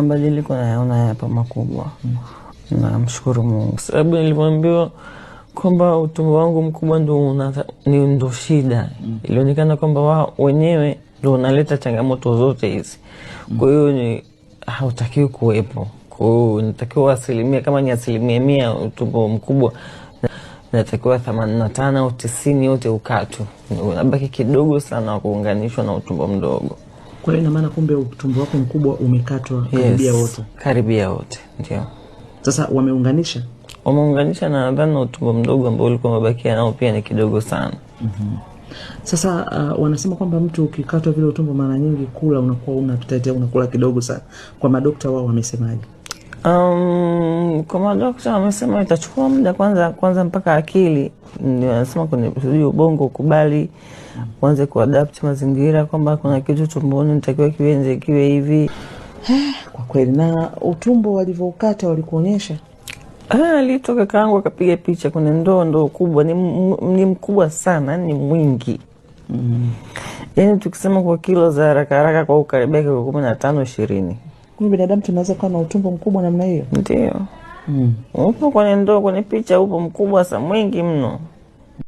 Mabadiliko nayaona hapa makubwa. Namshukuru Mungu. Sababu nilipoambiwa kwamba utumbo wangu mkubwa ndo shida. Ilionekana kwamba wao wenyewe ndio unaleta changamoto zote hizi. Kwa hiyo hautakiwi kuwepo. Kwa hiyo natakiwa asilimia, kama ni 100% utumbo mkubwa, natakiwa 85 au 90 yote ukatwe. Unabaki kidogo sana kuunganishwa na utumbo mdogo. Kwa hiyo ina maana kumbe utumbo wako mkubwa umekatwa karibia wote? Karibia wote, ndio. Sasa wameunganisha? Wameunganisha na nadhani utumbo mdogo ambao ulikuwa umebakia nao pia ni kidogo sana. Sasa wanasema kwamba mtu ukikatwa vile utumbo mara nyingi kula unakuwa unatutatia unakula kidogo sana. Kwa madokta wao wamesemaje? Kwa madokta wamesema itachukua muda kwanza mpaka akili, ndio wanasema kwenye ubongo ukubali kwanza kuadapt mazingira kwamba kuna kitu tumboni nitakiwa kiwe hivi. Kwa kweli. Na utumbo walivyoukata walikuonyesha? Alitoka kangu akapiga picha, kuna ndoo kubwa, ni mkubwa sana, ni mwingi. Yaani tukisema kwa kilo za haraka kwa ukaribia kwa 15-20. Kwa binadamu tunaweza kuwa na utumbo mkubwa namna hiyo? Ndio. Upo kwenye ndoo, kwenye picha upo mkubwa sana, mwingi mno.